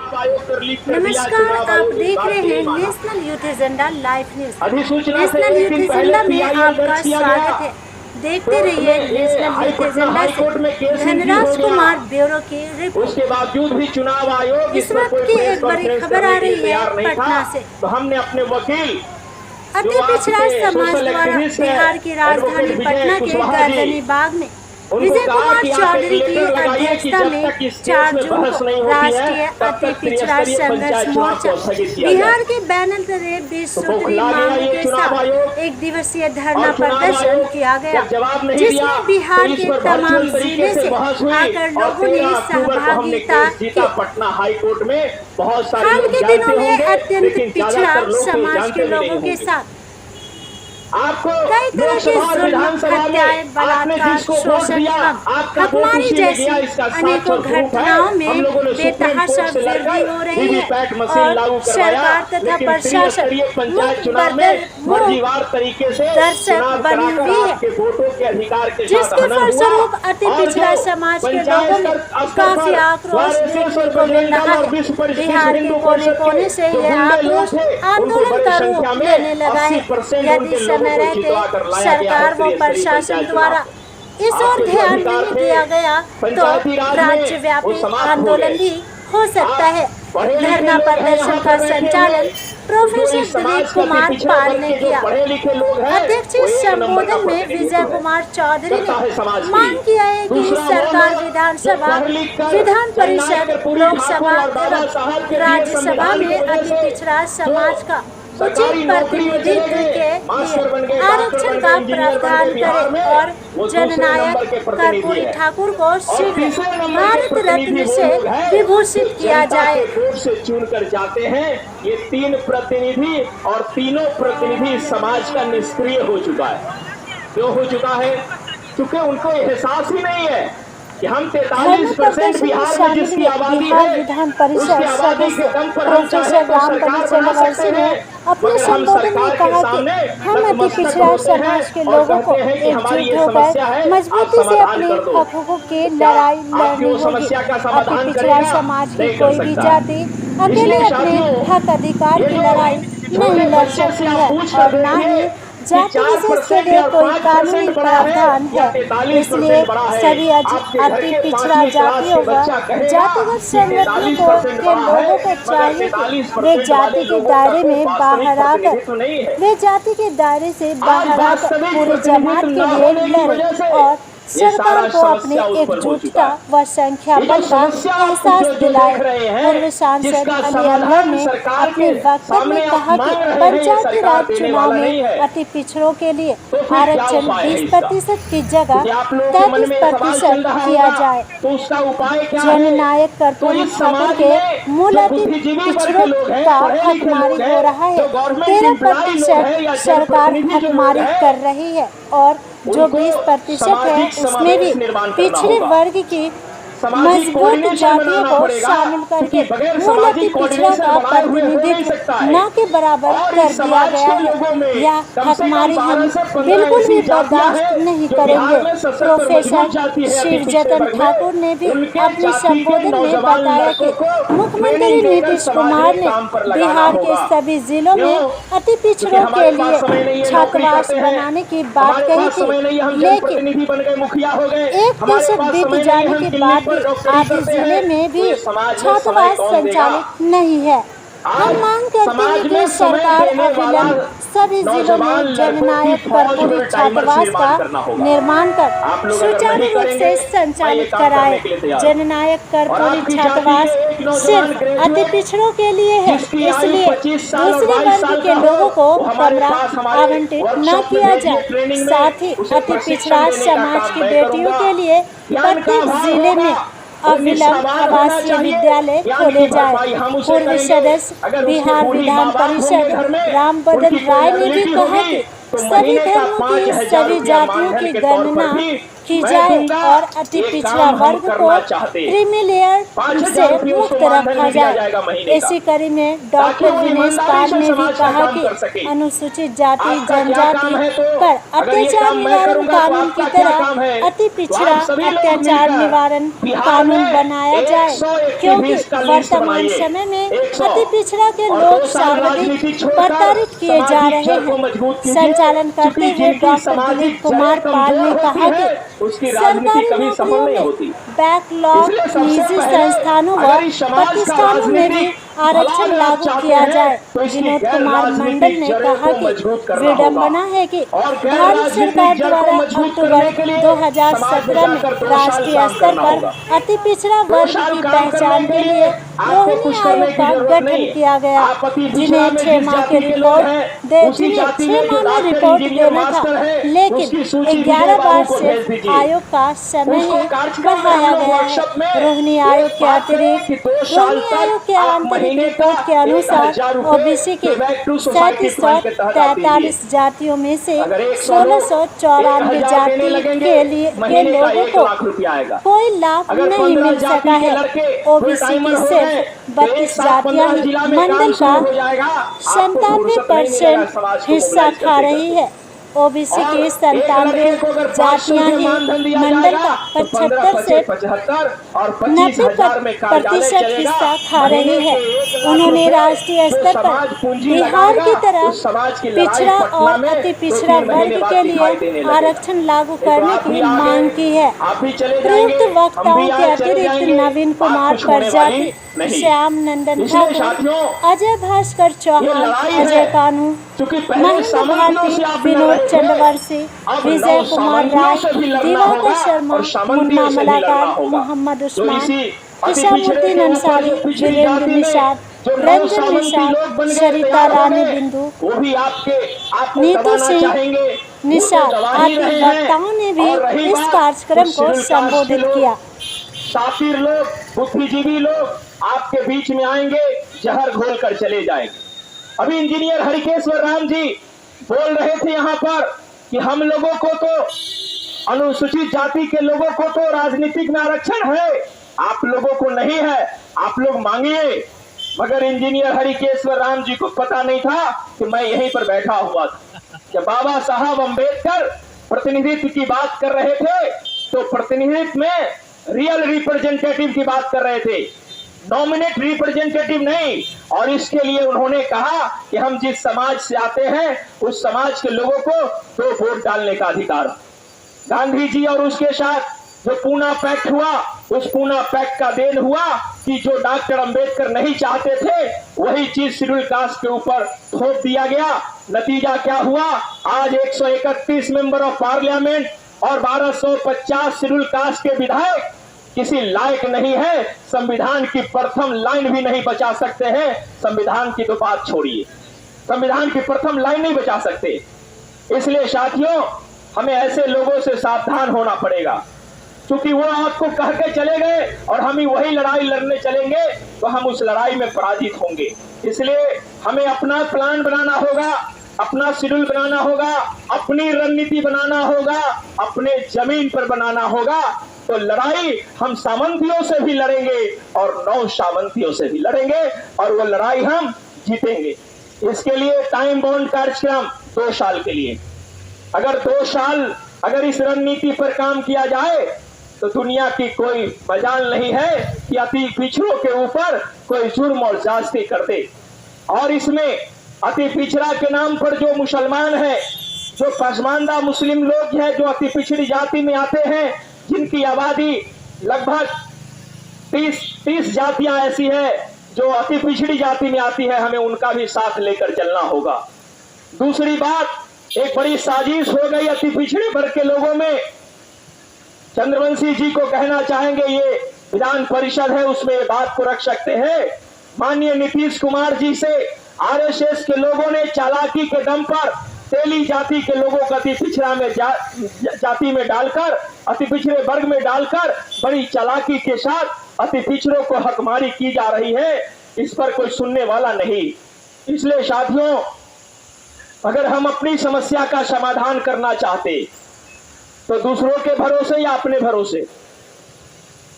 नमस्कार, आप देख रहे हैं national youth agenda live news. National youth agenda में आपका स्वागत है। देखते रहिए नेशनल यूथ एजेंडा से धनराज कुमार ब्यूरो की रिपोर्ट। उसके बावजूद भी चुनाव आयोग इस वक्त की एक बड़ी खबर आ रही है पटना से। तो हमने अपने वकील अति पिछड़ा समाज द्वारा बिहार की राजधानी पटना के गर्दनी बाग में विजय कुमार चौधरी की अध्यक्षता में 4 जून को राष्ट्रीय अति पिछड़ा संघर्ष मोर्चा बिहार के बैनर तले 20 सूत्री मांगों के साथ एक दिवसीय धरना प्रदर्शन किया गया, जिसमें बिहार के तमाम जिले से आकर लोगों ने सहभागिता की। पटना हाई कोर्ट में बहुत सारे हाल के दिनों में अत्यंत पिछड़ा समाज के लोगों के साथ आपको कई तरह के जुल्म, हत्याएं, बलात्कार, शोषण एवं हकमारी जैसी अनेकों घटनाओं में बेतहाशा वृद्धि हो रही है और सरकार तथा प्रशासन दर्शक बनी हुई है, जिसके फलस्वरूप अति पिछड़ा समाज के लोगों में काफी आक्रोश देखने को मिल रहा है। बिहार के कोने कोने से यह आक्रोश आंदोलन का रूप लेने लगा है। यदि समय रहते सरकार व प्रशासन द्वारा इस ओर ध्यान नहीं दिया गया तो राज्यव्यापी आंदोलन भी हो सकता है। धरना प्रदर्शन का संचालन प्रोफेसर दिलीप कुमार पाल ने किया। अध्यक्ष संबोधन में विजय कुमार चौधरी ने मांग किया है कि सरकार विधानसभा, विधान परिषद, लोकसभा एवं राज्यसभा में अति पिछड़ा समाज का उचित प्रतिनिधित्व के लिए आरक्षण का प्रावधान करे और जननायक कर्पूरी ठाकुर को शीघ्र भारत रत्न से विभूषित किया जाए। से चुनकर जाते हैं ये 3 प्रतिनिधि और तीनों प्रतिनिधि समाज का निष्क्रिय हो चुका है। क्यों हो चुका है? क्योंकि उनको एहसास ही नहीं है कि हम 43% बिहार में जिसकी आबादी है विधान परिषद सदस्य प्रोफेसर रामपति चंद्रवंशी ने अपने संबोधन में कहा कि हम अति पिछड़ा समाज के लोगों को एकजुट होकर मजबूती से अपने हकों की लड़ाई लड़नी होगी। अति पिछड़ा समाज की कोई भी जाति अकेले अपने हक अधिकार की लड़ाई नहीं लड़ सकती है और न ही जाति विशेष के लिए कोई कानूनी प्रावधान है। इसलिए सभी अति पिछड़ा जातियों व जातिगत संगठनों के लोगों को चाहिए कि वे जाति के दायरे में बाहर आकर वे जाति के दायरे से बाहर आकर पूरी जमात के लिए लड़े और सरकार को अपनी एकजुटता व संख्या बल का एहसास दिलाए। पूर्व सांसद अली अनवर ने अपने वक्तव्य में कहा कि पंचायती राज चुनाव में अति पिछड़ों के लिए आरक्षण 20% की जगह 33% किया जाए। जननायक कर्पूरी ठाकुर के मूल अति पिछड़ों का हकमारी हो रहा है। 13% सरकार हकमारी कर रही है और जो 20% है उसमें भी पिछड़े वर्ग की मजबूत जातियों को शामिल करके मूल अति पिछड़ा का प्रतिनिधित्व न के बराबर कर दिया गया है। यह हकमारी हम बिल्कुल भी बर्दाश्त नहीं करेंगे। प्रोफेसर शिवजतन ठाकुर ने भी अपने संबोधन में बताया कि मुख्यमंत्री नीतीश कुमार ने बिहार के सभी जिलों में अति पिछड़ों के लिए छात्रावास बनाने की बात कही थी, लेकिन 1 दशक बीत जाने के बाद आधे जिले में भी छात्रावास संचालित नहीं है। हम मांग करते हैं कि सरकार अविलंब सभी जिलों में जननायक कर्पूरी छात्रावास का निर्माण कर सुचारू रूप से संचालित कराए। जननायक कर्पूरी छात्रावास सिर्फ अति पिछड़ों के लिए है, इसलिए दूसरे वर्ग के लोगों को कमरा आवंटित न किया जाए। साथ ही अति पिछड़ा समाज की बेटियों के लिए प्रत्येक जिले में अविलंब आवासीय विद्यालय खोले जाए। पूर्व सदस्य बिहार विधान परिषद रामबदन राय ने भी कहा कि सभी धर्मों की सभी जातियों की गणना की मैं जाए दूंगा, और अति ये पिछड़ा काम हम वर्ग को करना चाहते हैं। क्रीमी लेयर 5,000 से रुपये मुक्त उसको मानधन रखा भी दिया जाए। जाएगा महीने का, इसी कड़ी में ताकि डॉक्टर वो दिनेश ईमानदारी पाल से ने भी समाज का कहा काम कि कर सके। अनुसूचित जाति आपका क्या जनजाति काम है? तो पर अगर ये अत्याचार काम मैं निवारण करूंगा तो कानून की आपका क्या तरह काम है? अति तो पिछड़ा आप सभी लोग अत्याचार मिलकर निवारण बिहार कानून में बनाया जाए, 100 क्योंकि एक्टिविस्ट का लिस्ट वर्तमान बनाइए। समय में 100 अति पिछड़ा के और लोग 2 साल सर्वाधिक राजनीति छोड़कर प्रताड़ित किए जा सामाजिक रहे जड़ को हैं। मजबूत कीजिए, संचालन करते क्योंकि हुए जिनकी डॉक्टर सामाजिक दिलीप कुमार जड़ें पाल ने कमजोर होती कहा कि है, उसकी राजनीति सरकारी कभी सफल नौकरियों नहीं में होती। बैकलॉग इसलिए सबसे निजी पहले संस्थानों व अगर इस समाज का प्रतिष्ठानों में भी राजनीतिक आरक्षण भला लागू चाहते किया हैं, जाए। तो इसकी विनोद गैर कुमार राजनीतिक मंडल ने जड़ों कहा को कि मजबूत करना विडंबना होगा। है कि और गैर भारत राजनीतिक सरकार जड़ को द्वारा मजबूत अक्टूबर करने के लिए समाज में 2017 में जाकर 2 साल राष्ट्रीय काम स्तर करना पर होगा। अति पिछड़ा 2 वर्ग साल की काम पहचान करने के लिए आपको रोहिणी कुछ करने आयोग की का जरूरत गठन नहीं। किया गया, आप अति पिछड़ा जिन्हें में 6 जिस माह की जाति के लोग रिपोर्ट हैं, उसी जिन्हें जाति 6 में जो माह में डॉक्टर, रिपोर्ट इंजीनियर, देना था, मास्टर है, लेकिन उसकी सूची विजय 11 बाबू बार को से भेज दीजिए। आयोग का समय उसको ही कार्यक्रम में हम बढ़ाया लोग गया है। वर्कशॉप में रोहिणी एक आयोग के बात करें अतिरिक्त कि 2 साल रोहिणी आयोग के तक आप आंतरिक महीने रिपोर्ट के का अनुसार 1,000 रुपए ओबीसी की बैक टू सोसाइटी फंड के तहत आप दीजिए। 37 जातियों में से अगर 100 लोग 1694 1,000 देने जाति लगेंगे, के लिए के महीने का लोगों 1 को लाख रुपया आएगा। कोई लाभ अगर नहीं 15 मिल जाति सका के है। लड़के ओबीसी फुल-टाइमर की हो सिर्फ गए, तो 32 एक साथ जातियां 15 ही जिला में मंडल काम का शुरू हो जाएगा। आपको 97% फुर्सत नहीं मिलेगा समाज को हिस्सा मोबिलाइज खा करते रही करते। है। ओबीसी और की एक 97 लड़के को अगर 500 जातियां रुपये ही मानधन दिया मंडल जाएगा का तो 15 75 से 75 और 25,000 में कार्यालय 90% चलेगा। हिस्सा खा रही महीने है। के 1 लाख उन्होंने रुपए राष्ट्रीय जो स्तर समाज पर पूंजी बिहार की लगाएगा, तरह उस समाज की लड़ाई पिछड़ा पटना और में अति 2-3 पिछड़ा महीने वर्ग बाद के दिखाई लिए देने लगेगा। आरक्षण लागू तो करने आप की भी आ मांग गए, की है। आप भी चले प्रयुक्त जाएंगे, हम वक्ताओं भी के यहाँ चले अतिरिक्त जाएंगे, नवीन बात कुमार कुछ होने वाली प्रजापति, नहीं। श्याम नंदन इसलिए ठाकुर, साथियों, अजय भास्कर ये चौहान, लड़ाई अजय है, कानू, क्योंकि पहले महेंद्र सामंतियों भारती, से आप लड़ विनोद रहे थे, चंद्रवंशी, अब विजय नौ कुमार सामंतियों राय, से भी लड़ना दिवाकर होगा शर्मा, और सामंतियों मुन्ना से भी लड़ना मलाकार, होगा। मोहम्मद जो उस्मान, इसी अति पिछड़े हिशामुद्दीन के ऊपर अंसारी, जो पिछड़ी वीरेंद्र जाति में निषाद, जो 9 रंजन सामंती निषाद, लोग बन गए, सरिता तैयार हो रानी गए, बिंदु, वो भी आपको नीतू दबाना सिंह चाहेंगे। वो निषाद तो दबा ही आदि रहे हैं। वक्ताओं ने भी और रही इस बात कार्यक्रम कुछ को शेड्यूल कास्ट के संबोधित लोग, किया। शातिर लोग, बुद्धिजीवी लोग आपके बीच में आएंगे, जहर घोल कर चले जाएंगे। अभी इंजीनियर हरिकेश्वर राम जी बोल रहे थे यहाँ पर कि हम लोगों को तो अनुसूचित जाति के लोगों को तो राजनीतिक में आरक्षण है, आप लोगों को नहीं है, आप लोग मांगिए। मगर इंजीनियर हरिकेश्वर राम जी को पता नहीं था कि मैं यहीं पर बैठा हुआ था। जब बाबा साहब अंबेडकर प्रतिनिधित्व की बात कर रहे थे तो प्रतिनिधित्व में रियल रिप्रेजेंटेटिव की बात कर रहे थे, नॉमिनेट रिप्रेजेंटेटिव नहीं। और इसके लिए उन्होंने कहा कि हम जिस समाज से आते हैं उस समाज के लोगों को 2 वोट डालने का अधिकार। गांधी जी और उसके साथ जो पूना पैक्ट हुआ, उस पूना पैक्ट का देन हुआ कि जो डॉक्टर अंबेडकर नहीं चाहते थे वही चीज शेड्यूल कास्ट के ऊपर थोप दिया गया। नतीजा क्या हुआ? आज 131 मेंबर ऑफ पार्लियामेंट और 1250 शेड्यूल कास्ट के विधायक किसी लायक नहीं है, संविधान की प्रथम लाइन भी नहीं बचा सकते हैं। संविधान की तो बात छोड़िए, संविधान की प्रथम लाइन नहीं बचा सकते। इसलिए साथियों, हमें ऐसे लोगों से सावधान होना पड़ेगा, क्योंकि वो आपको कह के चले गए और हम ही वही लड़ाई लड़ने चलेंगे तो हम उस लड़ाई में पराजित होंगे। इसलिए हमें अपना प्लान बनाना होगा, अपना शेड्यूल बनाना होगा, अपनी रणनीति बनाना होगा, अपने जमीन पर बनाना होगा। तो लड़ाई हम सामंतियों से भी लड़ेंगे और 9 सामंतियों से भी लड़ेंगे और वो लड़ाई हम जीतेंगे। इसके लिए टाइम बाउंड कार्यक्रम 2 साल के लिए, अगर 2 साल अगर इस रणनीति पर काम किया जाए तो दुनिया की कोई मजाल नहीं है कि अति पिछड़ों के ऊपर कोई जुर्म और ज्यादती कर दे। और इसमें अति पिछड़ा के नाम पर जो मुसलमान है, जो पसमानदा मुस्लिम लोग हैं, जो अति पिछड़ी जाति में आते हैं, जिनकी आबादी लगभग 30 जातियां ऐसी है जो अति पिछड़ी जाति में आती है, हमें उनका भी साथ लेकर चलना होगा। दूसरी बात, एक बड़ी साजिश हो गई अति पिछड़े वर्ग के लोगों में। चंद्रवंशी जी को कहना चाहेंगे, ये विधान परिषद है उसमें ये बात को रख सकते हैं। माननीय नीतीश कुमार जी से आरएसएस के लोगों ने चालाकी के दम पर तेली जाति के लोगों को अति पिछड़ा में जाति में डालकर, अति पिछड़े वर्ग में डालकर बड़ी चालाकी के साथ अति पिछड़ों को हकमारी की जा रही है। इस पर कोई सुनने वाला नहीं। इसलिए साथियों, अगर हम अपनी समस्या का समाधान करना चाहते तो दूसरों के भरोसे या अपने भरोसे?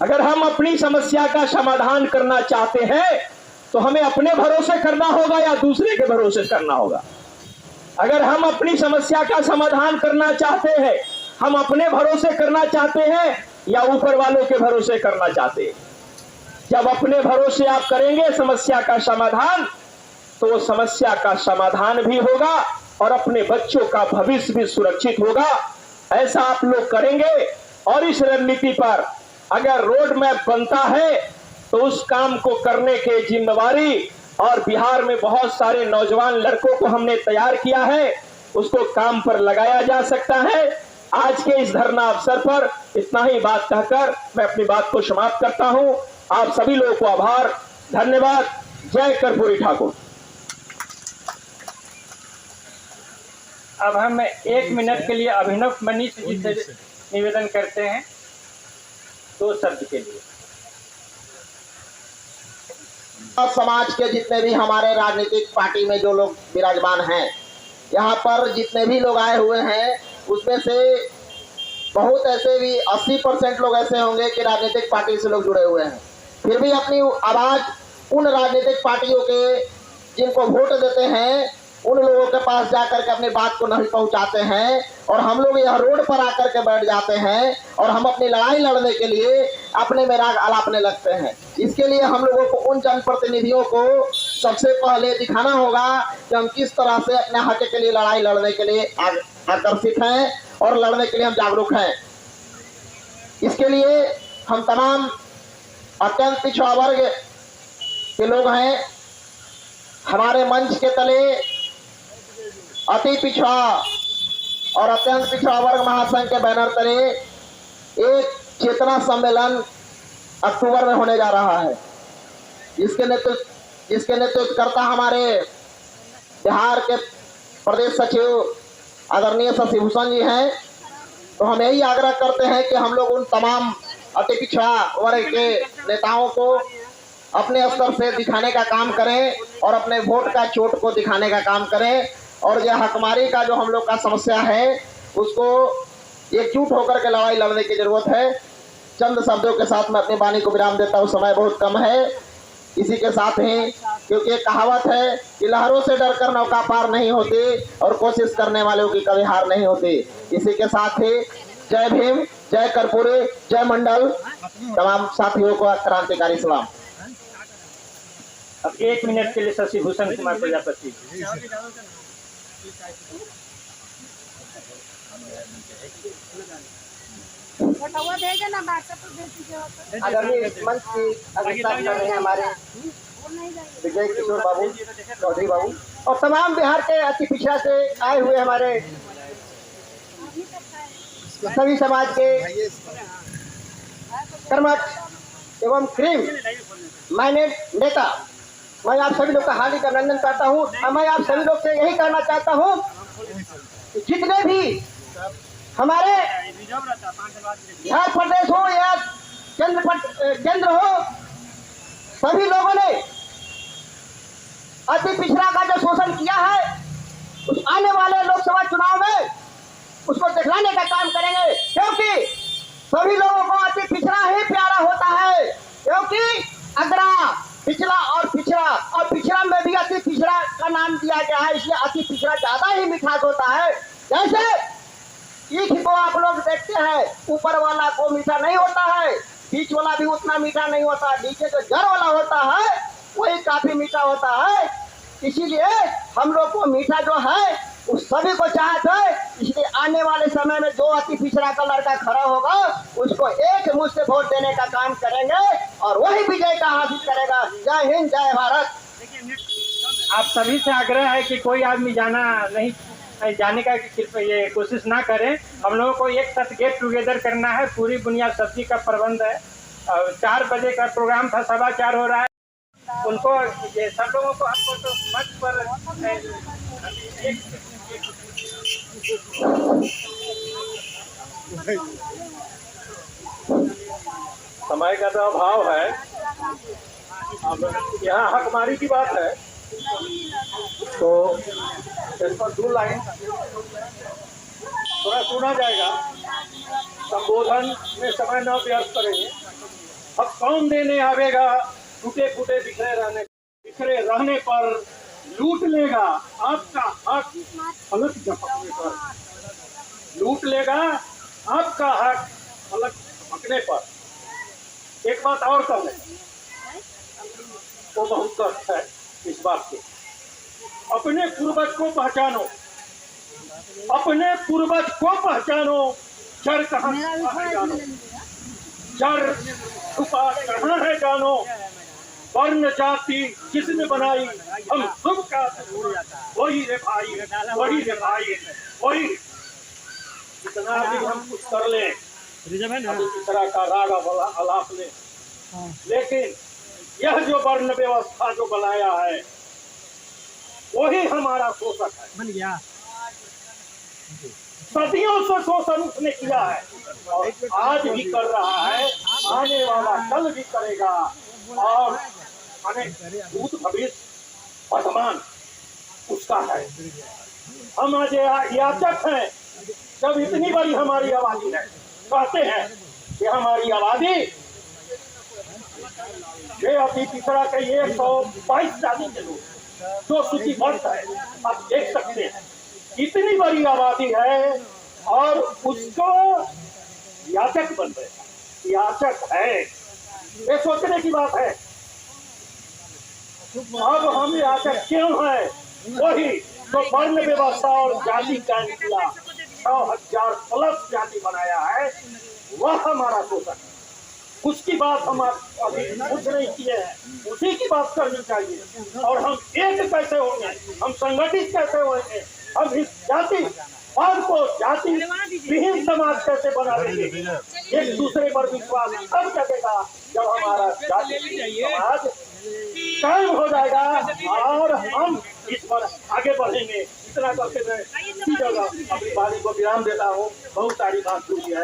अगर हम अपनी समस्या का समाधान करना चाहते हैं तो हमें अपने भरोसे करना होगा या दूसरे के भरोसे करना होगा? अगर हम अपनी समस्या का समाधान करना चाहते हैं, हम अपने भरोसे करना चाहते हैं या ऊपर वालों के भरोसे करना चाहते हैं? जब अपने भरोसे आप करेंगे समस्या का समाधान, तो वो समस्या का समाधान भी होगा और अपने बच्चों का भविष्य भी सुरक्षित होगा। ऐसा आप लोग करेंगे और इस रणनीति पर अगर रोड मैप बनता है तो उस काम को करने की जिम्मेवारी, और बिहार में बहुत सारे नौजवान लड़कों को हमने तैयार किया है, उसको काम पर लगाया जा सकता है। आज के इस धरना अवसर पर इतना ही बात कहकर मैं अपनी बात को समाप्त करता हूं। आप सभी लोगों को आभार, धन्यवाद। जय कर्पूरी ठाकुर। अब हम 1 मिनट के लिए अभिनव मनीष जी से निवेदन करते हैं 2 शब्द के लिए। समाज के जितने भी हमारे राजनीतिक पार्टी में जो लोग विराजमान हैं, यहाँ पर जितने भी लोग आए हुए हैं, उसमें से बहुत ऐसे भी 80% लोग ऐसे होंगे कि राजनीतिक पार्टी से लोग जुड़े हुए हैं, फिर भी अपनी आवाज़ उन राजनीतिक पार्टियों के जिनको वोट देते हैं उन लोगों के पास जाकर के अपनी बात को नहीं पहुंचाते हैं, और हम लोग यह रोड पर आकर के बैठ जाते हैं और हम अपनी लड़ाई लड़ने के लिए अपने में राग अलापने लगते हैं। इसके लिए हम लोगों को उन जनप्रतिनिधियों को सबसे पहले दिखाना होगा कि हम किस तरह से अपने हक के लिए लड़ाई लड़ने के लिए आकर्षित हैं और लड़ने के लिए हम जागरूक हैं। इसके लिए हम तमाम अत्यंत पिछड़ा वर्ग के लोग हैं, हमारे मंच के तले अति पिछड़ा और अत्यंत पिछड़ा वर्ग महासंघ के बैनर तले एक चेतना सम्मेलन अक्टूबर में होने जा रहा है, जिसके नेतृत्व करता हमारे बिहार के प्रदेश सचिव आदरणीय शशि भूषण जी हैं। तो हम यही आग्रह करते हैं कि हम लोग उन तमाम अति पिछड़ा वर्ग के नेताओं को अपने स्तर से दिखाने का काम करें और अपने वोट का चोट को दिखाने का काम करें, और यह हकमारी का जो हम लोग का समस्या है उसको एकजुट होकर के लड़ाई लड़ने की जरूरत है। चंद शब्दों के साथ मैं अपनी वाणी को विराम देता हूँ, समय बहुत कम है। इसी के साथ ही, क्योंकि एक कहावत है कि लहरों से डरकर नौका पार नहीं होती और कोशिश करने वालों की कभी हार नहीं होती। इसी के साथ ही जय भीम, जय कर्पूरी, जय मंडल। तमाम साथियों को क्रांतिकारी सलाम। अब 1 मिनट के लिए शशि भूषण कुमार प्रजापति। आदरणीय मंच की अध्यक्षता कर रहे हैं हमारे विजय किशोर बाबू, चौधरी बाबू, और तमाम बिहार के अति पिछड़ा से आए हुए हमारे सभी समाज के कर्मठ एवं क्रीम माइंडेड नेता, मैं आप सभी लोग का हार्दिक अभिनंदन करता हूँ। और मैं आप सभी लोग से यही कहना चाहता हूँ, जितने भी हमारे बिहार प्रदेश हो या केंद्र हो, सभी लोगों ने अति पिछड़ा का जो शोषण किया है उस आने वाले लोकसभा चुनाव में उसको दिखलाने का काम करेंगे, क्योंकि सभी लोगों को अति पिछड़ा ही प्यारा होता है। क्योंकि अगड़ा, पिछड़ा और पिछड़ा में भी अति पिछड़ा का नाम दिया गया है, इसलिए अति पिछड़ा ज्यादा ही मिठास होता है। जैसे ईख को आप लोग देखते हैं, ऊपर वाला को मीठा नहीं होता है, बीच वाला भी उतना मीठा नहीं होता, नीचे जो जड़ वाला होता है वही काफी मीठा होता है। इसीलिए हम लोग को मीठा जो है उस सभी को चाहते है, इसलिए आने वाले समय में जो अति पिछड़ा का लड़का खड़ा होगा उसको एक मुश्त से वोट देने का काम करेंगे और वही विजय का हासिल करेगा। जय हिंद, जय भारत। आप सभी से आग्रह है कि कोई आदमी जाने का ये कोशिश ना करें। हम लोगों को एक साथ गेट टुगेदर करना है, पूरी बुनियाद सब्जी का प्रबंध है। 4 बजे का प्रोग्राम था, 4:15 हो रहा है। उनको ये सब लोगों को हमको तो मंच पर समय का तो अभाव है। अब यहाँ हकमारी की बात है तो इस पर 2 लाइन थोड़ा सुना जाएगा, संबोधन में समय न व्यर्थ करेंगे। अब कौन देने आवेगा टूटे फूटे बिखरे रहने पर, लूट लेगा आपका हक फलक झपकने पर, लूट लेगा आपका हक फलक झपकने पर। एक बात और कर ले, वो बहुत कष्ट है इस बात के। अपने पूर्वज को पहचानो, अपने पूर्वज को पहचानो, जड़ कहाँ है जानो, जड़ छुपा कहाँ है जानो, वर्ण जाति किसने बनाई, हम सबका वही रे भाई, वही रे भाई, वही। इतना भी हम कुछ कर ले, तीसरा का राग अलाप ले, लेकिन यह जो वर्ण व्यवस्था जो बनाया है वही हमारा शोषक है, बन गया। सदियों से शोषण उसने किया है और आज भी कर रहा है, आने वाला कल भी करेगा। और भूत भविष्य वर्तमान उसका है। हम आज याचक हैं। जब इतनी बड़ी हमारी आबादी है, कहते हैं कि हमारी आबादी ये अति पिछड़ा के 122 जाति के लोग जो सूचीबद्ध है, आप देख सकते हैं इतनी बड़ी आबादी है और उसको याचक बन रहे, याचक है। ये सोचने की बात है। अब हम याचक क्यों है? वही तो वर्ण व्यवस्था और जाति कायम किया, 6000 प्लस जाति बनाया है, वह हमारा शोषक है। उसकी बात हम अभी कुछ नहीं किए हैं, उसी की बात करनी चाहिए। और हम एक कैसे होंगे, हम संगठित कैसे होंगे, हम इस जाति और को जाति विहीन समाज कैसे बना देंगे। एक दूसरे पर विश्वास तब जगेगा जब हमारा जाति समाज कायम हो जाएगा और हम इस पर आगे बढ़ेंगे। इतना करके मैं इसी जगह अपनी वाणी को विराम देता हूँ। बहुत सारी बात हुई है।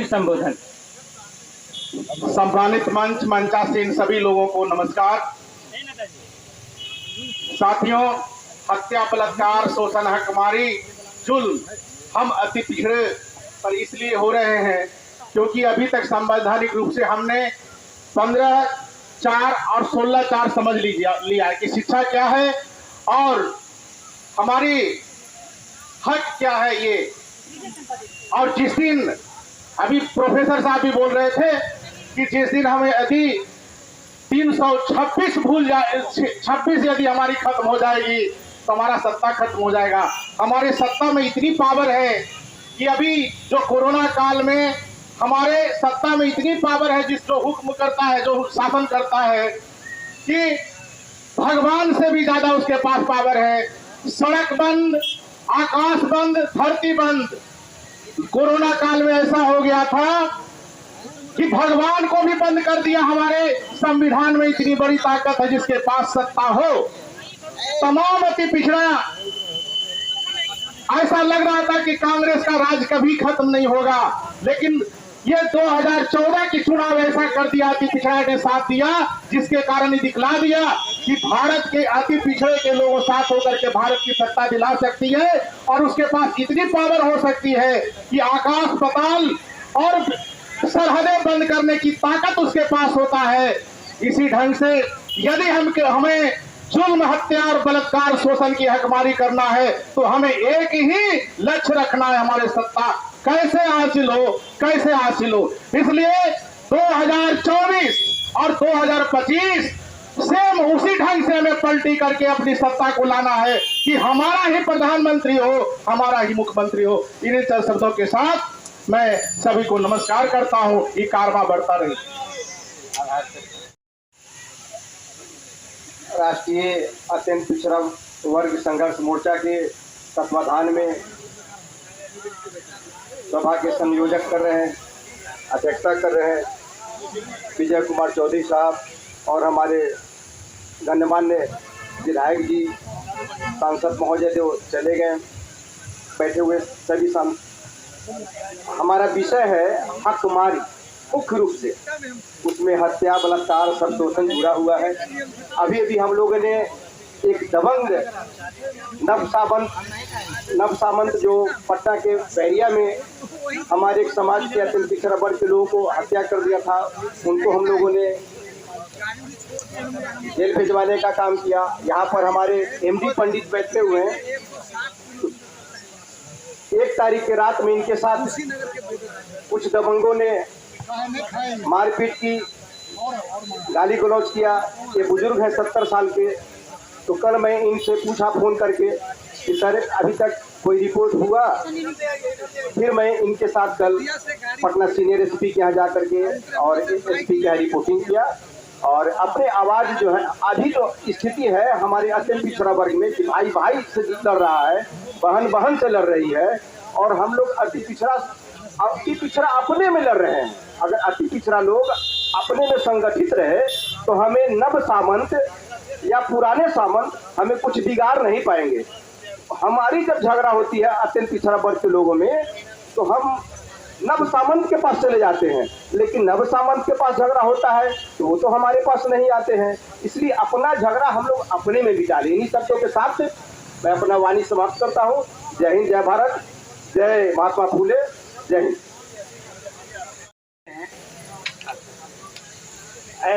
संबोधन। सम्मानित मंच मंचासीन सभी लोगों को नमस्कार। साथियों, हत्या, बलात्कार, शोषण, हकमारी, जुल्म हम अति पिछड़े पर इसलिए हो रहे हैं क्योंकि अभी तक संवैधानिक रूप से हमने 15(4) और 16(4) समझ लिया है कि शिक्षा क्या है और हमारी हक क्या है ये। और जिस दिन अभी प्रोफेसर साहब भी बोल रहे थे कि जिस दिन हमें यदि 326 भूल जाए, 26 यदि हमारी खत्म हो जाएगी तो हमारा सत्ता खत्म हो जाएगा। हमारे सत्ता में इतनी पावर है कि अभी जो कोरोना काल में हमारे सत्ता में इतनी पावर है, जिस जो हुक्म करता है, जो शासन करता है, कि भगवान से भी ज्यादा उसके पास पावर है। सड़क बंद, आकाश बंद, धरती बंद। कोरोना काल में ऐसा हो गया था कि भगवान को भी बंद कर दिया। हमारे संविधान में इतनी बड़ी ताकत है जिसके पास सत्ता हो। तमाम अति पिछड़ा, ऐसा लग रहा था कि कांग्रेस का राज कभी खत्म नहीं होगा, लेकिन ये 2014 की चुनाव ऐसा कर दिया, अति पिछड़ा ने साथ दिया, जिसके कारण ये दिखला दिया कि भारत के अति पिछड़े के लोगों साथ होकर के भारत की सत्ता दिला सकती है और उसके पास इतनी पावर हो सकती है कि आकाश पाताल और सरहदें बंद करने की ताकत उसके पास होता है। इसी ढंग से यदि हमें जुल्म, हत्या और बलात्कार, शोषण की हकमारी करना है तो हमें एक ही लक्ष्य रखना है, हमारे सत्ता कैसे हासिल हो, कैसे हासिल हो। इसलिए 2024 और 2025 सेम उसी ढंग से हमें पलटी करके अपनी सत्ता को लाना है कि हमारा ही प्रधानमंत्री हो, हमारा ही मुख्यमंत्री हो। इन्हीं चंद शब्दों के साथ मैं सभी को नमस्कार करता हूं। ये कारवां बढ़ता रहे। राष्ट्रीय अत्यंत पिछड़ा वर्ग संघर्ष मोर्चा के तत्वाधान में सभा के संयोजक कर रहे हैं, अध्यक्षता कर रहे हैं विजय कुमार चौधरी साहब और हमारे गण्यमान्य विधायक जी, सांसद महोदय जो चले गए, बैठे हुए सभी हमारा विषय है हकमारी। मुख्य रूप से उसमें हत्या, बलात्कार, सब शोषण जुड़ा हुआ है। अभी हम लोगों ने एक दबंग नव सामंत जो पटना के बैरिया में हमारे एक समाज के अत्यंत पिछड़ा वर्ग के लोगों को हत्या कर दिया था, उनको हम लोगों ने जेल भिजवाने का काम किया। यहाँ पर हमारे एमडी पंडित बैठे हुए हैं। 1 तारीख के रात में इनके साथ कुछ दबंगों ने मारपीट की, गाली गलौज किया। ये बुजुर्ग हैं 70 साल के। तो कल मैं इनसे पूछा फ़ोन करके कि सर अभी तक कोई रिपोर्ट हुआ। फिर मैं इनके साथ कल पटना सीनियर एसपी के यहाँ जा करके और एसपी के यहाँ रिपोर्टिंग किया और अपने आवाज़ जो है, अभी जो स्थिति है हमारे अत्यंत पिछड़ा वर्ग में कि भाई भाई से लड़ रहा है, बहन बहन से लड़ रही है और हम लोग अति पिछड़ा अपने में लड़ रहे हैं। अगर अति पिछड़ा लोग अपने में संगठित रहे तो हमें नव सामंत या पुराने सामंत हमें कुछ बिगाड़ नहीं पाएंगे। हमारी जब झगड़ा होती है अत्यंत पिछड़ा वर्ग के लोगों में तो हम नव सामंत के पास चले जाते हैं, लेकिन नव सामंत के पास झगड़ा होता है तो वो तो हमारे पास नहीं आते हैं। इसलिए अपना झगड़ा हम लोग अपने में बिता लें। इन्हीं शब्दों के साथ मैं अपना वाणी समाप्त करता हूँ। जय हिंद, जय भारत, जय महात्मा फूले, जय हिंद।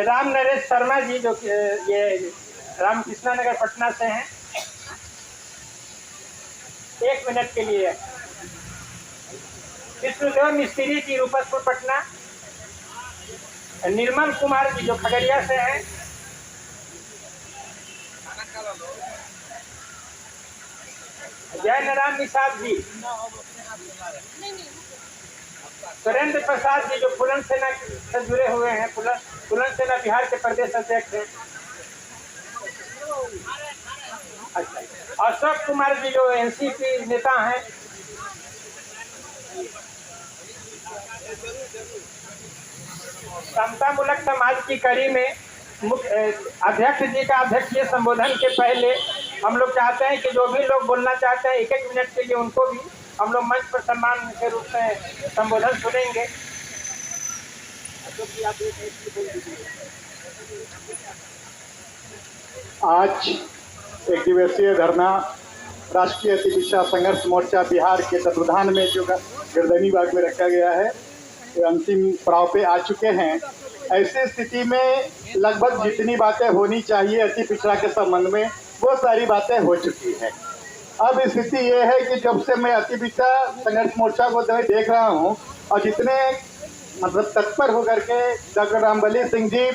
राम नरेश शर्मा जी जो ये रामकृष्णा नगर पटना से हैं, 1 मिनट के लिए। विष्णुदेव मिस्त्री जी रूपसपुर पटना। निर्मल कुमार जी जो खगड़िया से हैं। जय नारायण निषाद जी। सुरेंद्र प्रसाद जी जो फुलन सेना से जुड़े हुए हैं, फुलन सेना बिहार के प्रदेश अध्यक्ष हैं। अच्छा, अशोक कुमार जी जो एनसीपी नेता हैं। समता मूलक समाज की कड़ी में मुख्य अध्यक्ष जी का अध्यक्षीय संबोधन के पहले हम लोग चाहते हैं कि जो भी लोग बोलना चाहते हैं 1-1 मिनट के लिए उनको भी हम लोग मंच पर सम्मान के रूप में संबोधन सुनेंगे। आज 1 दिवसीय धरना राष्ट्रीय अति पिछड़ा संघर्ष मोर्चा बिहार के तत्वाधान में जो गिरदनी बाग में रखा गया है, अंतिम पड़ाव पे आ चुके हैं। ऐसी स्थिति में लगभग जितनी बातें होनी चाहिए अति पिछड़ा के संबंध में वो सारी बातें हो चुकी हैं। अब स्थिति ये है कि जब से मैं अति पिछड़ा संघर्ष मोर्चा को देख रहा हूँ और जितने मतलब तत्पर होकर के डॉक्टर रामबली सिंह जी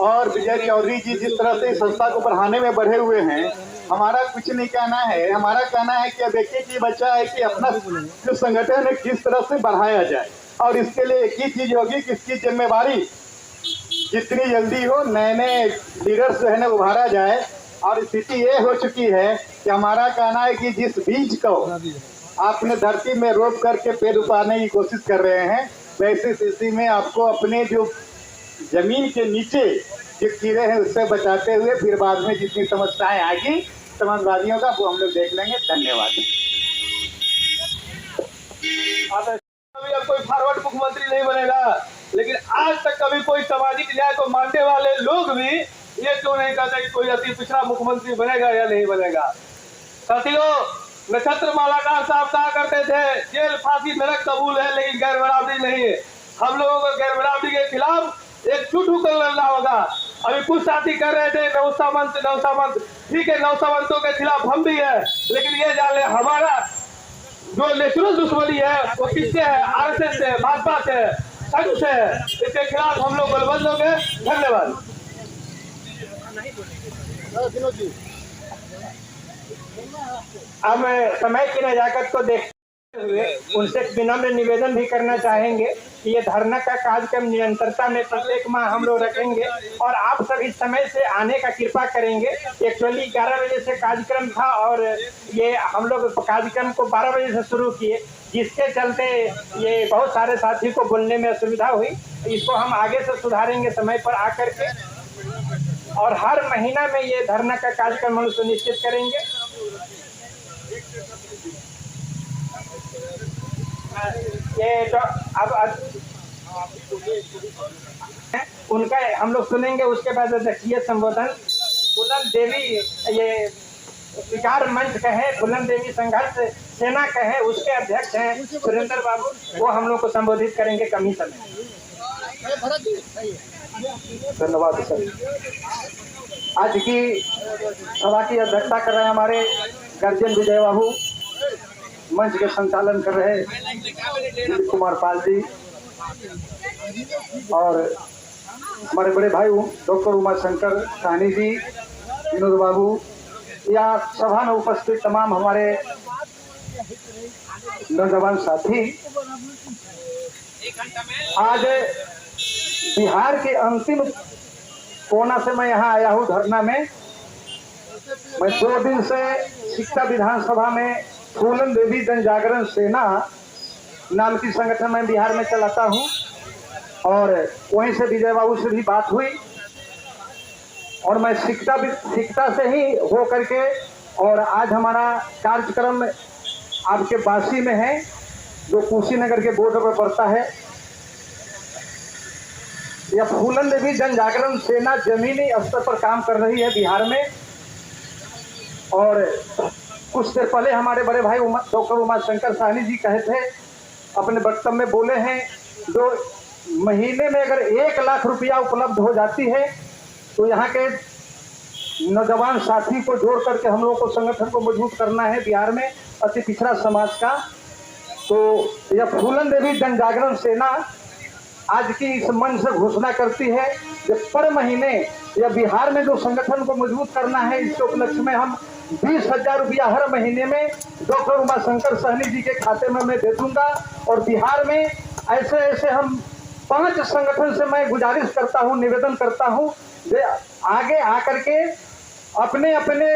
और विजय चौधरी जी जिस तरह से इस संस्था को बढ़ाने में बढ़े हुए हैं, हमारा कुछ नहीं कहना है। हमारा कहना है कि अब एक ही चीज बचा है कि अपना जो संगठन है किस तरह से बढ़ाया जाए और इसके लिए एक ही चीज होगी कि इसकी जिम्मेवारी जितनी जल्दी हो नए नए लीडर्स जो है ना उभारा जाए। और स्थिति ये हो चुकी है कि हमारा कहना है कि जिस बीज को आपने धरती में रोप करके पेड़ उपाने की कोशिश कर रहे हैं, वैसी स्थिति में आपको अपने जो जमीन के नीचे जो कीड़े हैं उससे बचाते हुए फिर बाद में जितनी समस्याएं आएगी समाजवादियों का वो हम लोग देख लेंगे। धन्यवाद। अभी अब कोई फॉरवर्ड मुख्यमंत्री नहीं बनेगा, लेकिन आज तक कभी कोई सामाजिक न्याय को मानने वाले लोग भी ये क्यों नहीं कहते कि कोई अति पिछड़ा मुख्यमंत्री बनेगा या नहीं बनेगा। साथियों, नक्षत्र मालाकार साहब कहा करते थे जेल फांसी नरक कबूल है लेकिन गैर बराबरी नहीं है। हम लोगों को गैर बराबरी के खिलाफ एकजुट होकर लड़ना होगा। अभी कुछ साथी कर रहे थे नौ सामंत, ठीक है, 9 सामंतों के खिलाफ हम भी है, लेकिन ये जान ले हमारा जो नेचुरल दुश्मनी है वो किससे है? आरएसएस से, भाजपा से, संघ से। इसके खिलाफ हम लोग बलबंद होंगे। धन्यवाद। अब मैं समय की नजाकत को देखते हुए उनसे विनम्र निवेदन भी करना चाहेंगे कि ये धरना का कार्यक्रम निरंतरता में प्रत्येक माह हम लोग रखेंगे और आप सभी समय से आने का कृपा करेंगे। एक्चुअली 11 बजे से कार्यक्रम था और ये हम लोग कार्यक्रम को 12 बजे से शुरू किए, जिसके चलते ये बहुत सारे साथी को बोलने में असुविधा हुई। इसको हम आगे से सुधारेंगे समय पर आकर के और हर महीना में ये धरना का कार्यक्रम हम सुनिश्चित करेंगे। ये तो अब उनका हम लोग सुनेंगे, उसके बाद अध्यक्षीय संबोधन फूलन देवी ये विचार मंच कहे, फूलन देवी संघर्ष सेना कहे, उसके अध्यक्ष हैं सुरेंद्र बाबू, वो हम लोग को संबोधित करेंगे कम ही समय। धन्यवाद सर। आज की सभा की अध्यक्षता कर रहे हैं हमारे गर्जन विजय बाबू, मंच के संचालन कर रहे दिलीप कुमार पाल जी, और हमारे बड़े भाई डॉक्टर उमाशंकर साहनी जी, विनोद बाबू, या सभा में उपस्थित तमाम हमारे नौजवान साथी। आज बिहार के अंतिम कोना से मैं यहाँ आया हूँ धरना में। मैं 2 दिन से शिक्षा विधानसभा में फूलन देवी जन जागरण सेना नाम की संगठन में बिहार में चलाता हूँ, और वहीं से विजय बाबू से भी बात हुई, और मैं शिक्षा से ही हो करके, और आज हमारा कार्यक्रम आपके बासी में है जो कुशीनगर के बॉर्डर पर पड़ता है। यह फूलन देवी जन जागरण सेना जमीनी स्तर पर काम कर रही है बिहार में, और कुछ देर पहले हमारे बड़े भाई डॉक्टर उमाशंकर साहनी जी कहे थे, अपने वक्तव्य में बोले हैं, जो महीने में अगर 1 लाख रुपया उपलब्ध हो जाती है तो यहाँ के नौजवान साथी को जोड़ करके हम लोगों को संगठन को मजबूत करना है बिहार में अति पिछड़ा समाज का। तो यह फूलन देवी जन जागरण सेना आज की इस मंच से घोषणा करती है कि पर महीने या बिहार में जो संगठन को मजबूत करना है, इसके उपलक्ष्य में हम 20,000 रुपया हर महीने में डॉक्टर उमाशंकर साहनी जी के खाते में मैं दे दूंगा। और बिहार में ऐसे ऐसे हम 5 संगठन से मैं गुजारिश करता हूं, निवेदन करता हूं, आगे आकर के अपने अपने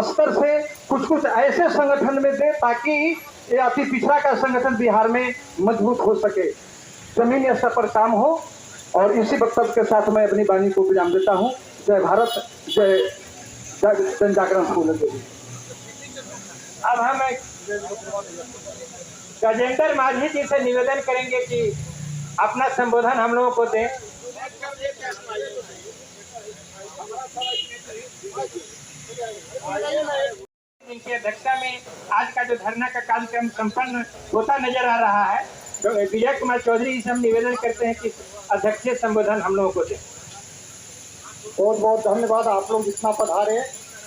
स्तर से कुछ ऐसे संगठन में दे ताकि ये अति पिछड़ा का संगठन बिहार में मजबूत हो सके, जमीनी स्तर पर काम हो। और इसी वक्तव्य के साथ मैं अपनी वाणी को विराम देता हूँ। जय भारत, जय जन जागरण फूलन देवी। अब हम गजेंद्र माझी जी से निवेदन करेंगे कि अपना संबोधन हम लोगों को दें। इनकी अध्यक्षता में आज का जो धरना का कार्यक्रम संपन्न होता नजर आ रहा है, तो विजय कुमार चौधरी से हम निवेदन करते हैं कि अध्यक्षीय संबोधन हम लोगों को दें। बहुत बहुत धन्यवाद, आप लोग इतना पधारे,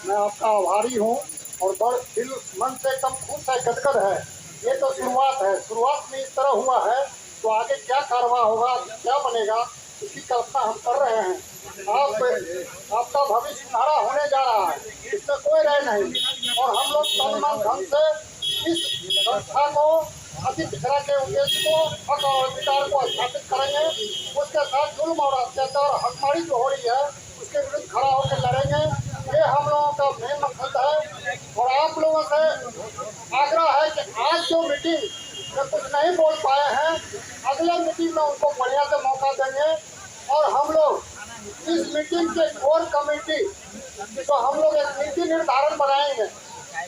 मैं आपका आभारी हूँ, और बड़ दिल मन से एकदम खुश है, गदगद है। ये तो शुरुआत है, शुरुआत में इस तरह हुआ है, तो आगे क्या कारवाई होगा, क्या बनेगा, इसकी कल्पना हम कर रहे हैं। आपका भविष्य सुनहरा होने जा रहा है, इसमें कोई राय नहीं। और हम लोग तन धन से इस संस्था को, अति पिछड़ा के उद्देश्य को, हक और अधिकार को स्थापित करेंगे। उसके साथ जुल्म और अत्याचार हकमारी जो हो रही है उसके विरुद्ध खड़ा होकर लड़ेंगे। ये हम लोगों का मेन मकसद है। और आप लोगों से आग्रह है कि आज जो मीटिंग में कुछ नहीं बोल पाए हैं, अगले मीटिंग में उनको बढ़िया से मौका देंगे। और हम लोग इस मीटिंग के कोर कमेटी, तो हम लोग एक नीति निर्धारण बनाएंगे,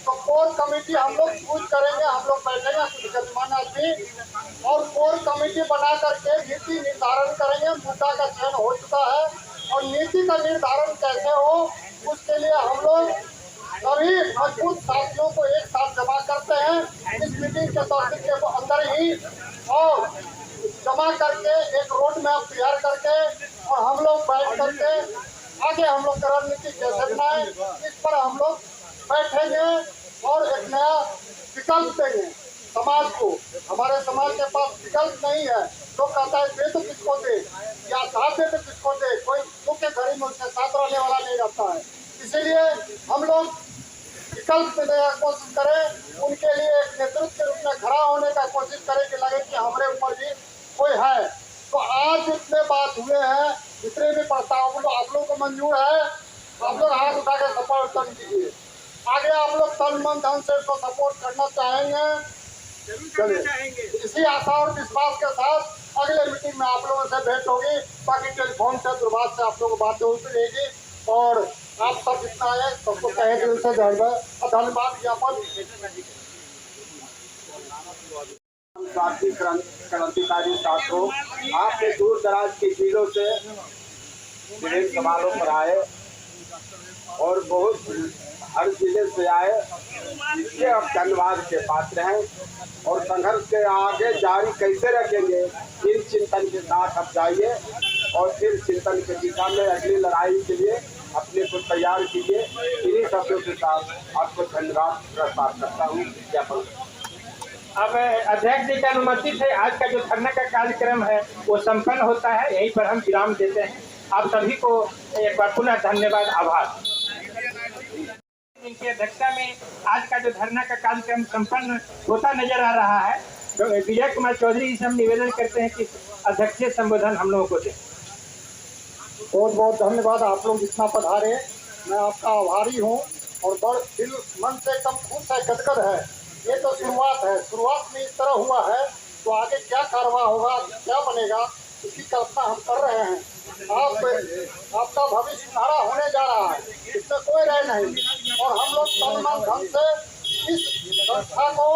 तो कोर कमेटी हम लोग चूज करेंगे, हम लोग बैठेंगे कुछ गणमान्य आदमी, और कोर कमेटी बना करके नीति निर्धारण करेंगे। मुद्दा का चयन हो चुका है, और नीति का निर्धारण कैसे हो उसके लिए हम लोग सभी मजबूत साथियों को एक साथ जमा करते हैं इस मीटिंग के टॉपिक के अंदर ही, और जमा करके एक रोड मैप तैयार करके, और हम लोग बैठ करके आगे हम लोग रणनीति कैसे बनाए, इस पर हम लोग बैठेंगे और एक नया विकल्प देंगे समाज को। हमारे समाज के पास विकल्प नहीं है। लोग कहता है दे तो किसको दे, या साथ दे तो किसको दे, कोई दुख के घड़ी में उसके साथ रहने वाला नहीं रहता है। इसीलिए हम लोग विकल्प देने की कोशिश करें, उनके लिए एक नेतृत्व के रूप में खड़ा होने का कोशिश करें कि लगे कि हमारे ऊपर भी कोई है। तो आज जितने बात हुए हैं, जितने भी प्रस्ताव आप लोग को मंजूर है, आप लोग हाथ उठा के सपोर्ट कर दीजिए। आगे आप लोग तन मन धन से इसको सपोर्ट करना चाहेंगे। चलिए, इसी आशा और विश्वास के साथ अगले मीटिंग में आप लोगों से भेंट होगी। बाकी टेलीफोन से दूरभाष से आप लोगों को बात होती रहेगी। और आप सब जितना है सबको कहे दिल से धन्यवाद ज्ञापन। साथी क्रांतिकारी छात्रों, आपके दूर दराज के जिलों से विभिन्न समारोह पर आए, और बहुत हर जिले से आए, इसलिए अब धन्यवाद के पात्र हैं। और संघर्ष के आगे जारी कैसे रखेंगे, इन चिंतन के साथ अब जाइए और फिर चिंतन के दिशा में अगली लड़ाई के लिए अपने को तैयार कीजिए। इन्हीं शब्दों के साथ आपको धन्यवाद प्रस्ताव करता हूँ। ज्ञापन। अब अध्यक्ष जी की अनुमति से आज का जो धरना का कार्यक्रम है वो संपन्न होता है। यहीं पर हम विराम देते हैं। आप सभी को एक बार पुनः धन्यवाद, आभार। इनकी अध्यक्षता में आज का जो धरना का कार्यक्रम संपन्न होता नजर आ रहा है। तो विजय कुमार चौधरी जी से हम निवेदन करते हैं कि अध्यक्षीय संबोधन हम लोगों को दें। बहुत बहुत धन्यवाद। आप लोग इतना पधारे, मैं आपका आभारी हूँ और बड़ दिल मन से एकदम खुश है, गदगद है। ये तो शुरुआत है, शुरुआत में इस तरह हुआ है तो आगे क्या कारवाई होगा, क्या बनेगा, इसकी कल्पना हम कर रहे हैं। आपका भविष्य सुनहरा होने जा रहा है, इसमें कोई राय नहीं। और हम लोग तन मन धन से इस संस्था को,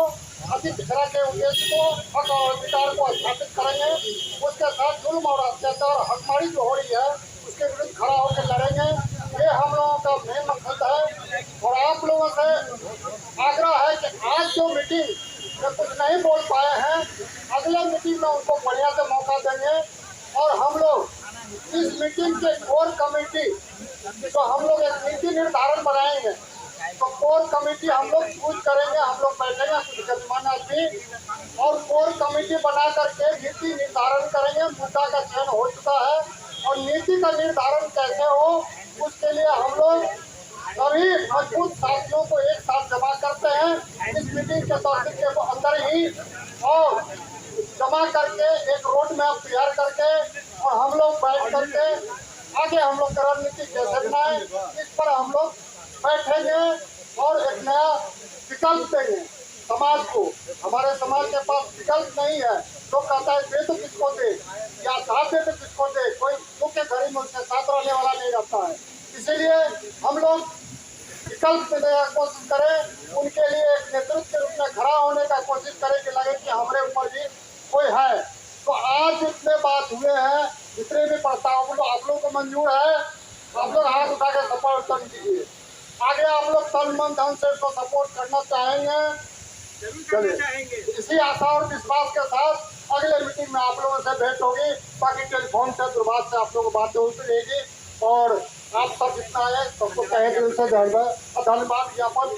अति पिछड़ा के उद्देश्य को, हक और अधिकार को स्थापित करेंगे। उसके साथ जुल्म और अत्याचार हकमारी जो हो रही है उसके विरुद्ध खड़ा होकर लड़ेंगे। ये हम लोगों का मेन मकसद है। और आप लोगों से आग्रह है कि आज जो मीटिंग में कुछ नहीं बोल पाए हैं, अगले मीटिंग में उनको बढ़िया से मौका देंगे। और हम लोग इस मीटिंग के कोर कमेटी, तो हम लोग एक नीति निर्धारण बनाएंगे। तो कोर कमेटी हम लोग चूज करेंगे, हम लोग बैठेंगे कुछ गणमान्य आदमी और कोर कमेटी बना करके नीति निर्धारण करेंगे। मुद्दा का चयन हो चुका है और नीति का निर्धारण कैसे हो उसके लिए हम लोग सभी मजबूत साथियों को एक साथ जमा करते हैं इस मीटिंग के टॉपिक के अंदर ही, और जमा करके एक रोड मैप तैयार करके और हम लोग बैठ करके आगे हम लोग रणनीति कैसे बनाए इस पर हम लोग बैठेंगे और एक नया विकल्प देंगे समाज को। हमारे समाज के पास विकल्प नहीं है। लोग कहता है दे तो किसको दे या साथ दे तो किसको दे, कोई मुख्य गरीब उसके साथ रहने वाला नहीं रहता है। इसीलिए हम लोग विकल्प देने की कोशिश करें, उनके लिए एक नेतृत्व के रूप में खड़ा होने का कोशिश करें कि लगे कि हमारे ऊपर भी कोई है। तो आज जितने बात हुए हैं, जितने भी प्रस्ताव आप लोगों को मंजूर है, आप लोग हाथ उठा के सपोर्ट कर दीजिए। आगे आप लोग तन मन धन से इसको सपोर्ट करना चाहेंगे। चलिए, इसी आशा और विश्वास के साथ अगले मीटिंग में आप लोगों से भेंट होगी। बाकी टेलीफोन से दूरभाष से आप लोगों को बातें होती रहेगी। और आप सब जितना है सबको कहे दिल से धन्यवाद ज्ञापन।